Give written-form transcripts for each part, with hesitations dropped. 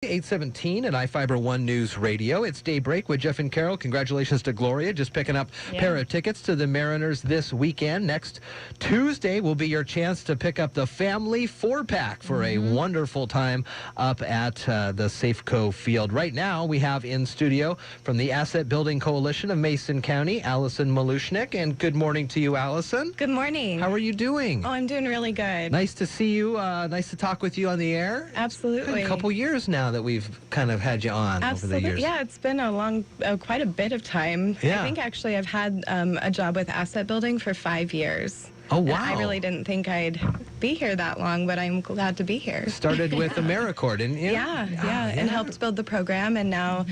817 at iFiber One News Radio. It's Daybreak with Jeff and Carol. Congratulations to Gloria, just picking up a pair of tickets to the Mariners this weekend. Next Tuesday will be your chance to pick up the family 4-pack for a wonderful time up at the Safeco Field. Right now, we have in studio from the Asset Building Coalition of Mason County, Allison Maluchnik. And good morning to you, Allison. Good morning. How are you doing? Oh, I'm doing really good. Nice to see you. Nice to talk with you on the air. Absolutely. Been a couple years now that we've kind of had you on over the years. Yeah, it's been quite a bit of time. Yeah. I think actually I've had a job with asset building for 5 years. Oh, wow. I really didn't think I'd be here that long, but I'm glad to be here. Started with AmeriCorps, didn't you? Yeah, and helped build the program, and now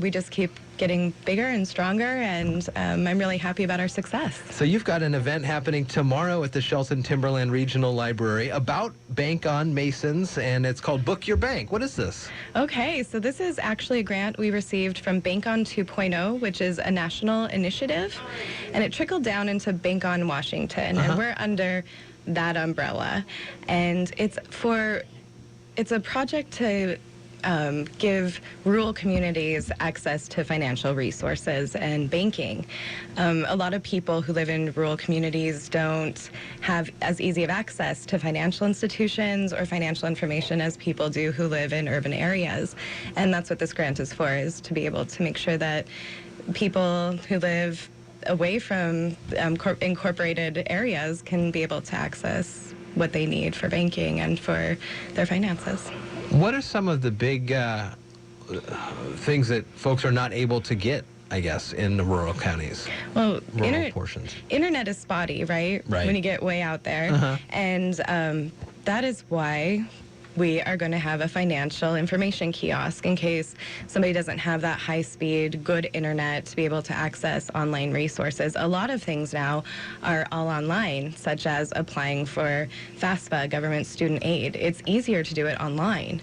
we just keep getting bigger and stronger, and I'm really happy about our success. So you've got an event happening tomorrow at the Shelton-Timberland Regional Library about Bank on Masons, and it's called Book Your Bank. What is this? Okay, so this is actually a grant we received from Bank on 2.0, which is a national initiative, and it trickled down into Bank on Washington, and we're under that umbrella. And it's a project to give rural communities access to financial resources and banking. A lot of people who live in rural communities don't have as easy of access to financial institutions or financial information as people do who live in urban areas. And that's what this grant is for, is to be able to make sure that people who live away from incorporated areas can be able to access what they need for banking and for their finances. What are some of the big things that folks are not able to get, I guess, in the rural counties? Well, rural portions. Internet is spotty, right? Right. When you get way out there. And that is why we are going to have a financial information kiosk in case somebody doesn't have that high-speed, good internet to be able to access online resources. A lot of things now are all online, such as applying for FAFSA, government student aid. It's easier to do it online,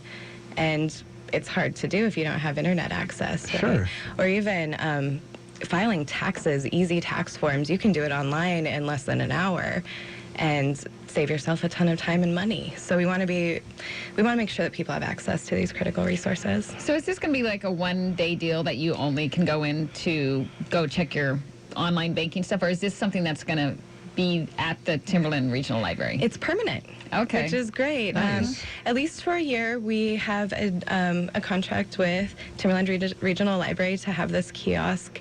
and it's hard to do if you don't have internet access. Right? Sure. Or even filing taxes, easy tax forms. You can do it online in less than an hour and save yourself a ton of time and money. So we want to make sure that people have access to these critical resources. So is this going to be like a one-day deal that you only can go in to go check your online banking stuff, or is this something that's going to be at the Timberland Regional Library? It's permanent. Okay. Which is great. Nice. At least for a year, we have a contract with Timberland Regional Library to have this kiosk.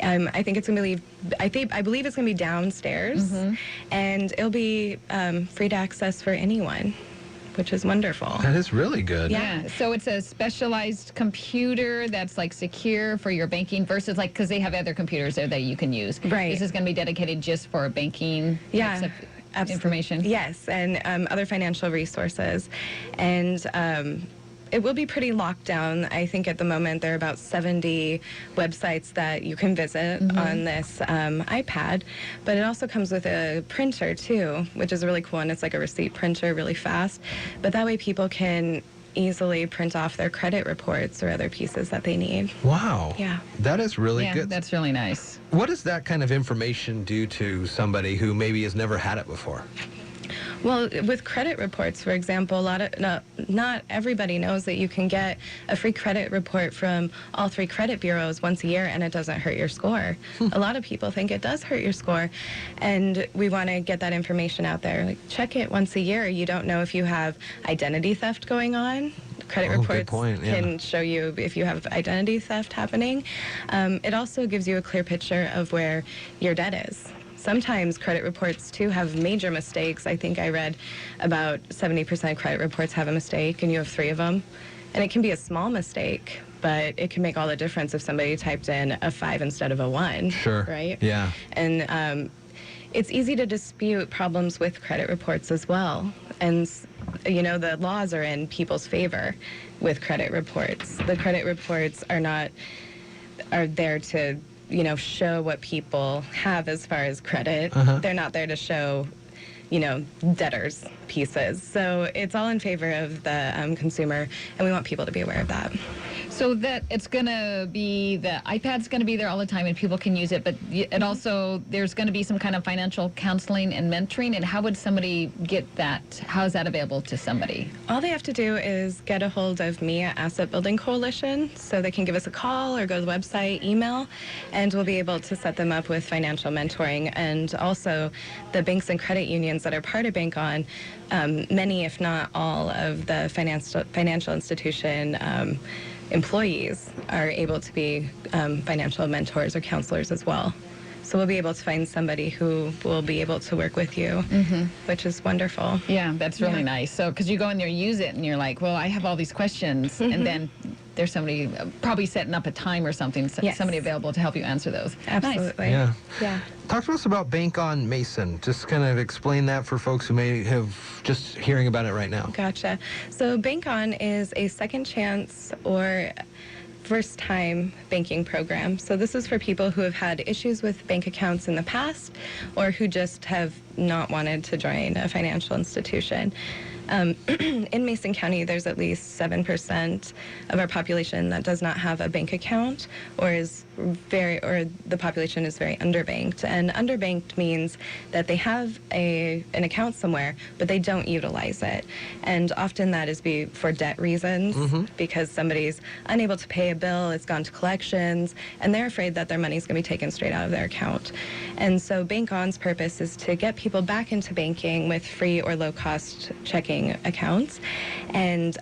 I think it's going to be, I believe it's going to be downstairs, and it'll be free to access for anyone, which is wonderful. That is really good. Yeah. So it's a specialized computer that's like secure for your banking versus like, because they have other computers there that you can use. Right. This is going to be dedicated just for banking types of information. Yes, and other financial resources. And it will be pretty locked down. I think at the moment there are about 70 websites that you can visit on this iPad, but it also comes with a printer too, which is really cool, and it's like a receipt printer, really fast. But that way people can easily print off their credit reports or other pieces that they need. Wow. Yeah. That is really good. That's really nice. What does that kind of information do to somebody who maybe has never had it before? Well, with credit reports, for example, not everybody knows that you can get a free credit report from all 3 credit bureaus once a year, and it doesn't hurt your score. A lot of people think it does hurt your score, and we want to get that information out there. Like, check it once a year. You don't know if you have identity theft going on. Credit reports can show you if you have identity theft happening. It also gives you a clear picture of where your debt is. Sometimes credit reports, too, have major mistakes. I think I read about 70% of credit reports have a mistake, and you have 3 of them. And it can be a small mistake, but it can make all the difference if somebody typed in a 5 instead of a 1. Sure. Right? Yeah. And it's easy to dispute problems with credit reports as well. And, you know, the laws are in people's favor with credit reports. The credit reports are there to, you know, show what people have as far as credit. They're not there to show, you know, debtors' pieces. So it's all in favor of the consumer, and we want people to be aware of that. So that it's going to be, the iPad's going to be there all the time and people can use it, but it also, there's going to be some kind of financial counseling and mentoring. And how would somebody get that? How is that available to somebody? All they have to do is get a hold of me at Asset Building Coalition, so they can give us a call or go to the website, email, and we'll be able to set them up with financial mentoring. And also the banks and credit unions that are part of Bank On, many, if not all, of the financial institution employees are able to be financial mentors or counselors as well. So we'll be able to find somebody who will be able to work with you, which is wonderful. Yeah, that's really nice. So, because you go in there, use it, and you're like, well, I have all these questions, and then there's somebody probably setting up a time or something, somebody available to help you answer those. Absolutely. Yeah. Yeah. Talk to us about Bank On Mason. Just kind of explain that for folks who may have just hearing about it right now. Gotcha. So Bank On is a second chance or first-time banking program. So this is for people who have had issues with bank accounts in the past or who just have not wanted to join a financial institution. In Mason County, there's at least 7% of our population that does not have a bank account or the population is very underbanked. And underbanked means that they have an account somewhere, but they don't utilize it. And often that is for debt reasons, because somebody's unable to pay a bill, it's gone to collections, and they're afraid that their money's going to be taken straight out of their account. And so Bank On's purpose is to get people back into banking with free or low-cost checking accounts and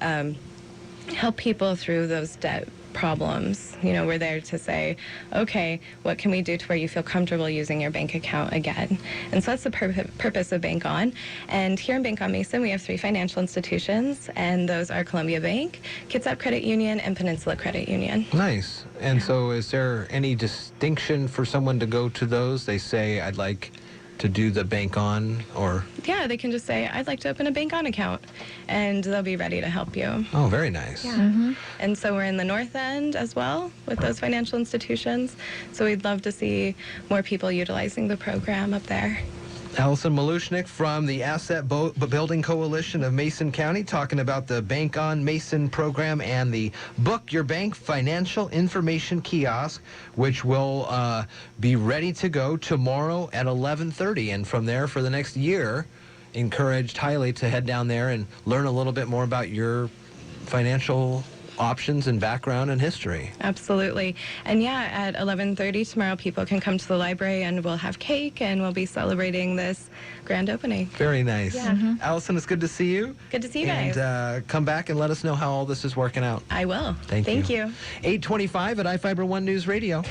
help people through those debt problems. You know, we're there to say, okay, what can we do to where you feel comfortable using your bank account again? And so that's the purpose of Bank On. And here in Bank On Mason, we have 3 financial institutions, and those are Columbia Bank, Kitsap Credit Union, and Peninsula Credit Union. Nice. And so is there any distinction for someone to go to those? They say, I'd like to do the Bank On, or? Yeah, they can just say, I'd like to open a Bank On account, and they'll be ready to help you. Oh, very nice. Yeah. And so we're in the North End as well with those financial institutions. So we'd love to see more people utilizing the program up there. Allison Maluchnik from the Asset Building Coalition of Mason County talking about the Bank On Mason program and the Book Your Bank Financial Information Kiosk, which will be ready to go tomorrow at 11:30. And from there for the next year, encouraged highly to head down there and learn a little bit more about your financial options and background and history. Absolutely. And yeah, at 11:30 tomorrow, people can come to the library and we'll have cake and we'll be celebrating this grand opening. Very nice. Yeah. Allison, it's good to see you. Good to see you guys. And come back and let us know how all this is working out. I will. Thank you. 8:25 at iFiber One News Radio.